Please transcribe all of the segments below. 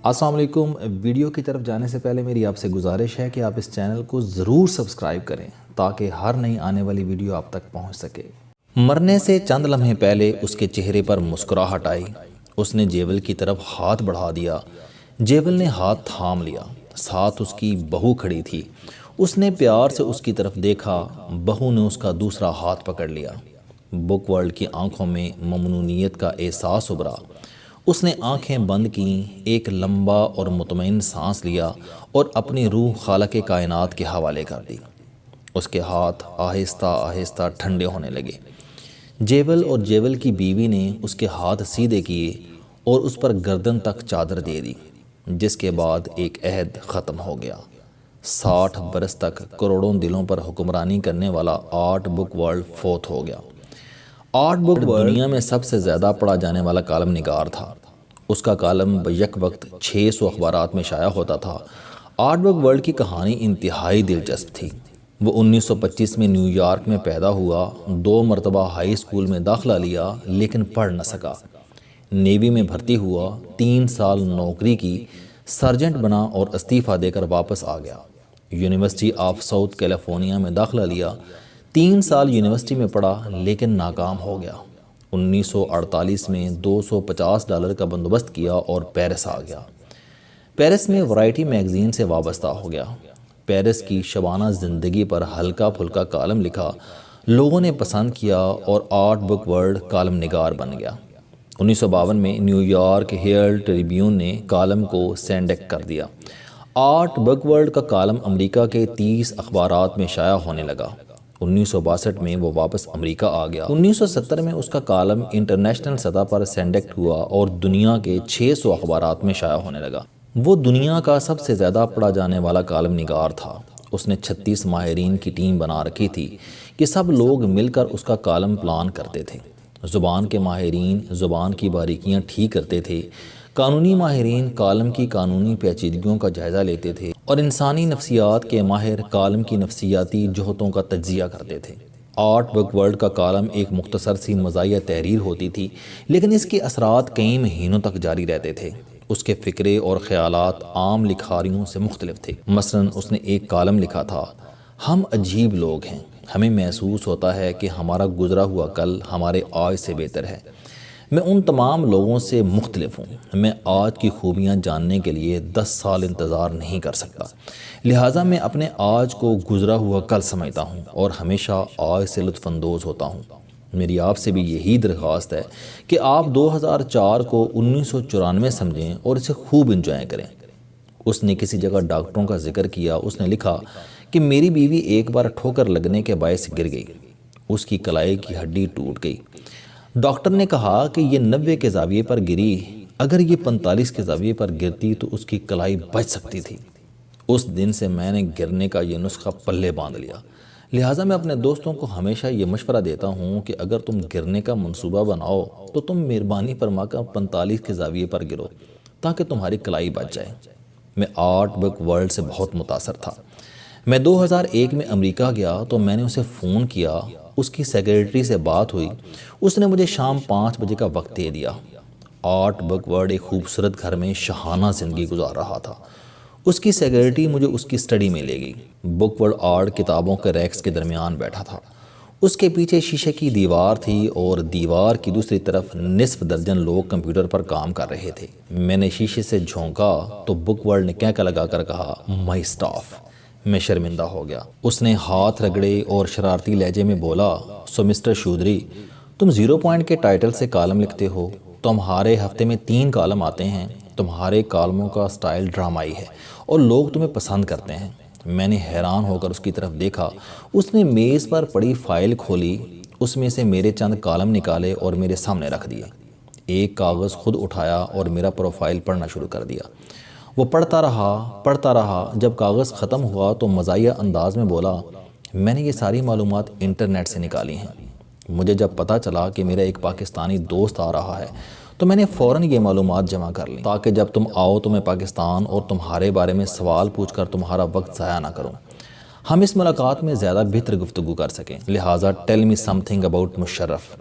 السلام علیکم۔ ویڈیو کی طرف جانے سے پہلے میری آپ سے گزارش ہے کہ آپ اس چینل کو ضرور سبسکرائب کریں تاکہ ہر نئی آنے والی ویڈیو آپ تک پہنچ سکے۔ مرنے سے چند لمحے پہلے اس کے چہرے پر مسکراہٹ آئی۔ اس نے جیول کی طرف ہاتھ بڑھا دیا۔ جیول نے ہاتھ تھام لیا۔ ساتھ اس کی بہو کھڑی تھی۔ اس نے پیار سے اس کی طرف دیکھا۔ بہو نے اس کا دوسرا ہاتھ پکڑ لیا۔ بک ورلڈ کی آنکھوں میں ممنونیت کا احساس ابھرا۔ اس نے آنکھیں بند کیں، ایک لمبا اور مطمئن سانس لیا اور اپنی روح خالق کائنات کے حوالے کر دی۔ اس کے ہاتھ آہستہ آہستہ ٹھنڈے ہونے لگے۔ جیول اور جیول کی بیوی نے اس کے ہاتھ سیدھے کیے اور اس پر گردن تک چادر دے دی، جس کے بعد ایک عہد ختم ہو گیا۔ 60 برس تک کروڑوں دلوں پر حکمرانی کرنے والا آرٹ بک ورلڈ فوت ہو گیا۔ آرٹ بک ورلڈ دنیا میں سب سے زیادہ پڑھا جانے والا کالم نگار تھا۔ اس کا کالم بیک وقت 600 اخبارات میں شائع ہوتا تھا۔ آرٹ بک ورلڈ کی کہانی انتہائی دلچسپ تھی۔ وہ 1925 میں نیو یارک میں پیدا ہوا، 2 مرتبہ ہائی اسکول میں داخلہ لیا لیکن پڑھ نہ سکا۔ نیوی میں بھرتی ہوا، 3 سال نوکری کی، سرجنٹ بنا اور استعفیٰ دے کر واپس آ گیا۔ یونیورسٹی آف ساؤتھ کیلیفورنیا میں داخلہ لیا، 3 سال یونیورسٹی میں پڑھا لیکن ناکام ہو گیا۔ 1948 میں $250 کا بندوبست کیا اور پیرس آ گیا۔ پیرس میں ورائٹی میگزین سے وابستہ ہو گیا۔ پیرس کی شبانہ زندگی پر ہلکا پھلکا کالم لکھا، لوگوں نے پسند کیا اور آرٹ بک ورلڈ کالم نگار بن گیا۔ 1952 میں نیو یارک ہیرلڈ ٹریبیون نے کالم کو سینڈک کر دیا۔ آرٹ بک ورلڈ کا کالم امریکہ کے 30 اخبارات میں شائع ہونے لگا۔ 1962 میں وہ واپس امریکہ آ گیا۔ 1970 میں اس کا کالم انٹرنیشنل سطح پر سینڈکٹ ہوا اور دنیا کے 600 اخبارات میں شائع ہونے لگا۔ وہ دنیا کا سب سے زیادہ پڑھا جانے والا کالم نگار تھا۔ اس نے 36 ماہرین کی ٹیم بنا رکھی تھی کہ سب لوگ مل کر اس کا کالم پلان کرتے تھے۔ زبان کے ماہرین زبان کی باریکیاں ٹھیک کرتے تھے، قانونی ماہرین کالم کی قانونی پیچیدگیوں کا جائزہ لیتے تھے اور انسانی نفسیات کے ماہر کالم کی نفسیاتی جہتوں کا تجزیہ کرتے تھے۔ آرٹ بک ورلڈ کا کالم ایک مختصر سی مزاحیہ تحریر ہوتی تھی، لیکن اس کے اثرات کئی مہینوں تک جاری رہتے تھے۔ اس کے فکرے اور خیالات عام لکھاریوں سے مختلف تھے۔ مثلاً اس نے ایک کالم لکھا تھا، ہم عجیب لوگ ہیں، ہمیں محسوس ہوتا ہے کہ ہمارا گزرا ہوا کل ہمارے آج سے بہتر ہے۔ میں ان تمام لوگوں سے مختلف ہوں۔ میں آج کی خوبیاں جاننے کے لیے 10 سال انتظار نہیں کر سکتا، لہٰذا میں اپنے آج کو گزرا ہوا کل سمجھتا ہوں اور ہمیشہ آج سے لطف اندوز ہوتا ہوں۔ میری آپ سے بھی یہی درخواست ہے کہ آپ 2004 کو 1994 سمجھیں اور اسے خوب انجوائے کریں۔ اس نے کسی جگہ ڈاکٹروں کا ذکر کیا۔ اس نے لکھا کہ میری بیوی ایک بار ٹھوکر لگنے کے باعث گر گئی، اس کی کلائی کی ہڈی ٹوٹ گئی۔ ڈاکٹر نے کہا کہ یہ 90 کے زاویے پر گری، اگر یہ 45 کے زاویے پر گرتی تو اس کی کلائی بچ سکتی تھی۔ اس دن سے میں نے گرنے کا یہ نسخہ پلے باندھ لیا، لہٰذا میں اپنے دوستوں کو ہمیشہ یہ مشورہ دیتا ہوں کہ اگر تم گرنے کا منصوبہ بناؤ تو تم مہربانی فرما کر 45 کے زاویے پر گرو تاکہ تمہاری کلائی بچ جائے۔ میں آرٹ بک ورلڈ سے بہت متاثر تھا۔ میں 2001 میں امریکہ گیا تو میں نے اسے فون کیا، اس کی سیکریٹری سے بات ہوئی، اس نے مجھے شام 5 بجے کا وقت دے دیا۔ آرٹ بک ورلڈ ایک خوبصورت گھر میں شاہانہ زندگی گزار رہا تھا۔ اس کی سیکریٹری مجھے اس کی اسٹڈی میں لے گئی۔ بک ورلڈ آرٹ کتابوں کے ریکس کے درمیان بیٹھا تھا۔ اس کے پیچھے شیشے کی دیوار تھی اور دیوار کی دوسری طرف نصف درجن لوگ کمپیوٹر پر کام کر رہے تھے۔ میں نے شیشے سے جھونکا تو بک ورلڈ نے کینکا لگا کر کہا، مائی اسٹاف۔ میں شرمندہ ہو گیا۔ اس نے ہاتھ رگڑے اور شرارتی لہجے میں بولا، سو مسٹر چودھری، تم 0 پوائنٹ کے ٹائٹل سے کالم لکھتے ہو، تمہارے ہفتے میں 3 کالم آتے ہیں، تمہارے کالموں کا سٹائل ڈرامائی ہے اور لوگ تمہیں پسند کرتے ہیں۔ میں نے حیران ہو کر اس کی طرف دیکھا۔ اس نے میز پر پڑی فائل کھولی، اس میں سے میرے چند کالم نکالے اور میرے سامنے رکھ دیے۔ ایک کاغذ خود اٹھایا اور میرا پروفائل پڑھنا شروع کر دیا۔ وہ پڑھتا رہا۔ جب کاغذ ختم ہوا تو مزاحیہ انداز میں بولا، میں نے یہ ساری معلومات انٹرنیٹ سے نکالی ہیں۔ مجھے جب پتہ چلا کہ میرا ایک پاکستانی دوست آ رہا ہے تو میں نے فوراً یہ معلومات جمع کر لیں تاکہ جب تم آؤ تو میں پاکستان اور تمہارے بارے میں سوال پوچھ کر تمہارا وقت ضائع نہ کروں، ہم اس ملاقات میں زیادہ بہتر گفتگو کر سکیں۔ لہٰذا tell me some thing about Musharraf.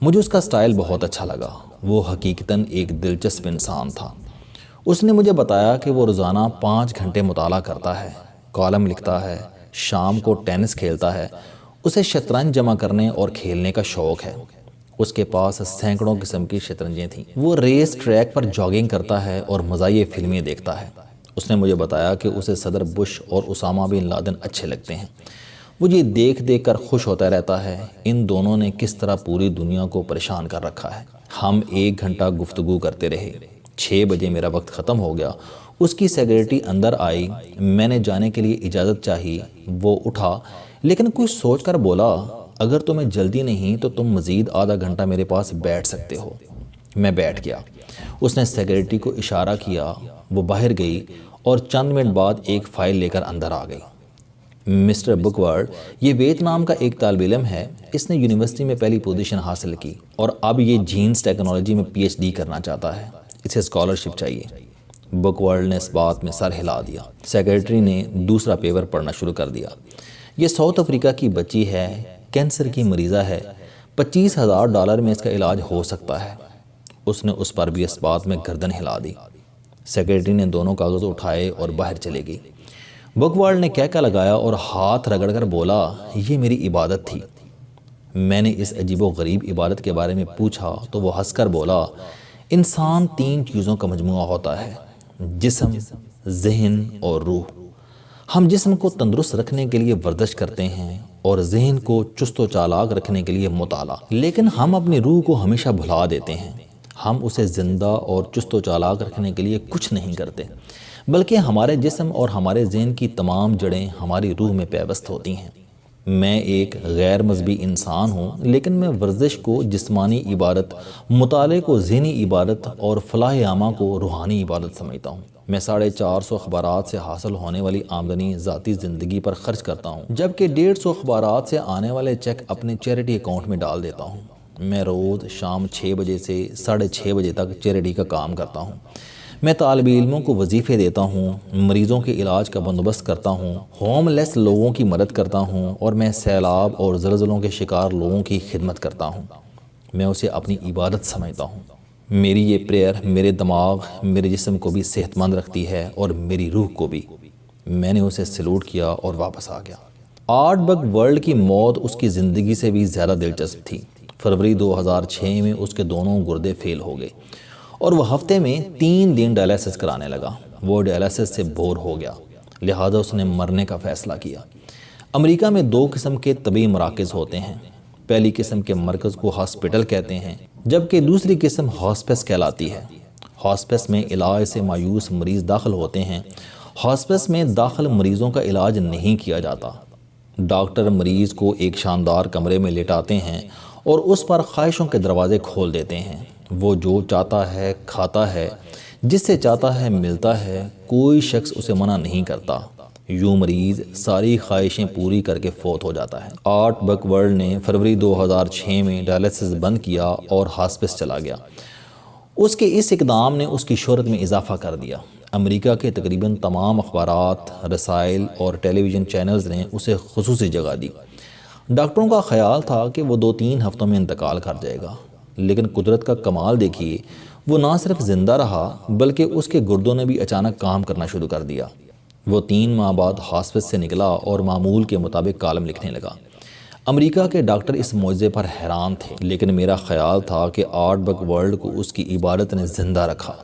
مجھے اس کا سٹائل بہت اچھا لگا۔ وہ حقیقتاً ایک دلچسپ انسان تھا۔ اس نے مجھے بتایا کہ وہ روزانہ 5 گھنٹے مطالعہ کرتا ہے، کالم لکھتا ہے، شام کو ٹینس کھیلتا ہے، اسے شطرنج جمع کرنے اور کھیلنے کا شوق ہے۔ اس کے پاس سینکڑوں قسم کی شطرنجیں تھیں۔ وہ ریس ٹریک پر جاگنگ کرتا ہے اور مزاحیہ فلمیں دیکھتا ہے۔ اس نے مجھے بتایا کہ اسے صدر بش اور اسامہ بن لادن اچھے لگتے ہیں۔ وہ یہ دیکھ دیکھ کر خوش ہوتا رہتا ہے ان دونوں نے کس طرح پوری دنیا کو پریشان کر رکھا ہے۔ ہم 1 گھنٹہ گفتگو کرتے رہے۔ 6 بجے میرا وقت ختم ہو گیا۔ اس کی سیکریٹری اندر آئی، میں نے جانے کے لیے اجازت چاہی۔ وہ اٹھا لیکن کچھ سوچ کر بولا، اگر تمہیں جلدی نہیں تو تم مزید آدھا گھنٹہ میرے پاس بیٹھ سکتے ہو۔ میں بیٹھ گیا۔ اس نے سیکریٹری کو اشارہ کیا، وہ باہر گئی اور چند منٹ بعد ایک فائل لے کر اندر آ گئی۔ مسٹر بکورڈ، یہ ویتنام کا ایک طالب علم ہے۔ اس نے یونیورسٹی میں پہلی پوزیشن حاصل کی اور اب یہ جینز ٹیکنالوجی میں پی ایچ ڈی کرنا چاہتا ہے۔ اسے اسکالرشپ چاہیے۔ بکورڈ نے اس بات میں سر ہلا دیا۔ سیکریٹری نے دوسرا پیپر پڑھنا شروع کر دیا۔ یہ ساؤتھ افریقہ کی بچی ہے، کینسر کی مریضہ ہے، $25,000 میں اس کا علاج ہو سکتا ہے۔ اس نے اس پر بھی اس بات میں گردن ہلا دی۔ سیکریٹری نے دونوں کاغذ اٹھائے اور باہر چلے گئی۔ بکوارڈ نے کہکا لگایا اور ہاتھ رگڑ کر بولا، یہ میری عبادت تھی۔ میں نے اس عجیب و غریب عبادت کے بارے میں پوچھا تو وہ ہنس کر بولا، انسان 3 چیزوں کا مجموعہ ہوتا ہے، جسم، ذہن اور روح۔ ہم جسم کو تندرست رکھنے کے لیے ورزش کرتے ہیں اور ذہن کو چست و چالاک رکھنے کے لیے مطالعہ، لیکن ہم اپنی روح کو ہمیشہ بھلا دیتے ہیں۔ ہم اسے زندہ اور چست و چالاک رکھنے کے لیے کچھ نہیں کرتے، بلکہ ہمارے جسم اور ہمارے ذہن کی تمام جڑیں ہماری روح میں پیوست ہوتی ہیں۔ میں ایک غیر مذہبی انسان ہوں، لیکن میں ورزش کو جسمانی عبادت، مطالعے کو ذہنی عبادت اور فلاح عامہ کو روحانی عبادت سمجھتا ہوں۔ میں 450 اخبارات سے حاصل ہونے والی آمدنی ذاتی زندگی پر خرچ کرتا ہوں، جبکہ 150 اخبارات سے آنے والے چیک اپنے چیریٹی اکاؤنٹ میں ڈال دیتا ہوں۔ میں روز شام 6 بجے سے 6:30 بجے تک چیریٹی کا کام کرتا ہوں۔ میں طالب علموں کو وظیفے دیتا ہوں، مریضوں کے علاج کا بندوبست کرتا ہوں، ہوم لیس لوگوں کی مدد کرتا ہوں اور میں سیلاب اور زلزلوں کے شکار لوگوں کی خدمت کرتا ہوں۔ میں اسے اپنی عبادت سمجھتا ہوں۔ میری یہ پریئر میرے دماغ، میرے جسم کو بھی صحت مند رکھتی ہے اور میری روح کو بھی۔ میں نے اسے سلوٹ کیا اور واپس آ گیا۔ آرٹ بک ورلڈ کی موت اس کی زندگی سے بھی زیادہ دلچسپ تھی۔ فروری 2006 میں اس کے دونوں گردے فیل ہو گئے اور وہ ہفتے میں 3 دن ڈائلیسس کرانے لگا۔ وہ ڈائلیسس سے بور ہو گیا، لہذا اس نے مرنے کا فیصلہ کیا۔ امریکہ میں 2 قسم کے طبی مراکز ہوتے ہیں۔ پہلی قسم کے مرکز کو ہاسپٹل کہتے ہیں، جبکہ دوسری قسم ہاسپس کہلاتی ہے۔ ہاسپس میں علاج سے مایوس مریض داخل ہوتے ہیں۔ ہاسپس میں داخل مریضوں کا علاج نہیں کیا جاتا۔ ڈاکٹر مریض کو ایک شاندار کمرے میں لٹاتے ہیں اور اس پر خواہشوں کے دروازے کھول دیتے ہیں۔ وہ جو چاہتا ہے کھاتا ہے، جس سے چاہتا ہے ملتا ہے، کوئی شخص اسے منع نہیں کرتا۔ یوں مریض ساری خواہشیں پوری کر کے فوت ہو جاتا ہے۔ آرٹ بک ورلڈ نے فروری 2006 میں ڈائلیسس بند کیا اور ہاسپس چلا گیا۔ اس کے اس اقدام نے اس کی شہرت میں اضافہ کر دیا۔ امریکہ کے تقریباً تمام اخبارات، رسائل اور ٹیلی ویژن چینلز نے اسے خصوصی جگہ دی۔ ڈاکٹروں کا خیال تھا کہ وہ 2-3 ہفتوں میں انتقال کر جائے گا، لیکن قدرت کا کمال دیکھیے، وہ نہ صرف زندہ رہا بلکہ اس کے گردوں نے بھی اچانک کام کرنا شروع کر دیا۔ وہ 3 ماہ بعد ہاسپس سے نکلا اور معمول کے مطابق کالم لکھنے لگا۔ امریکہ کے ڈاکٹر اس معجزے پر حیران تھے، لیکن میرا خیال تھا کہ آرٹ بک ورلڈ کو اس کی عبادت نے زندہ رکھا۔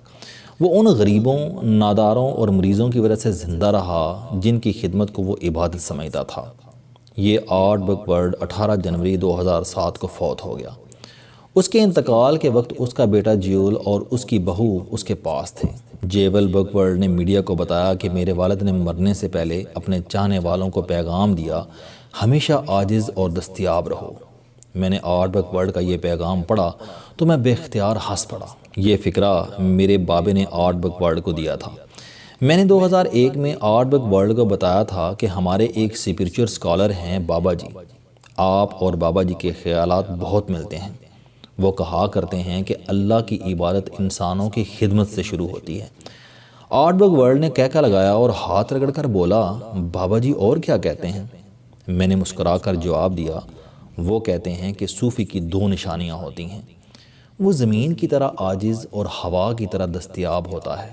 وہ ان غریبوں، ناداروں اور مریضوں کی وجہ سے زندہ رہا جن کی خدمت کو وہ عبادت سمجھتا تھا۔ یہ آرٹ بک ورلڈ 18 جنوری 2007 کو فوت ہو گیا۔ اس کے انتقال کے وقت اس کا بیٹا جیول اور اس کی بہو اس کے پاس تھے۔ جیول بک ورلڈ نے میڈیا کو بتایا کہ میرے والد نے مرنے سے پہلے اپنے چاہنے والوں کو پیغام دیا، ہمیشہ عاجز اور دستیاب رہو۔ میں نے آرٹ بک ورلڈ کا یہ پیغام پڑھا تو میں بے اختیار ہنس پڑا۔ یہ فکرہ میرے بابے نے آرٹ بک ورلڈ کو دیا تھا۔ میں نے 2001 میں آرٹ بک ورلڈ کو بتایا تھا کہ ہمارے ایک اسپریچول اسکالر ہیں بابا جی، آپ اور بابا جی کے خیالات بہت ملتے ہیں۔ وہ کہا کرتے ہیں کہ اللہ کی عبادت انسانوں کی خدمت سے شروع ہوتی ہے۔ آرٹ بک ورلڈ نے کہکا لگایا اور ہاتھ رگڑ کر بولا، بابا جی اور کیا کہتے ہیں؟ میں نے مسکرا کر جواب دیا، وہ کہتے ہیں کہ صوفی کی 2 نشانیاں ہوتی ہیں، وہ زمین کی طرح عاجز اور ہوا کی طرح دستیاب ہوتا ہے،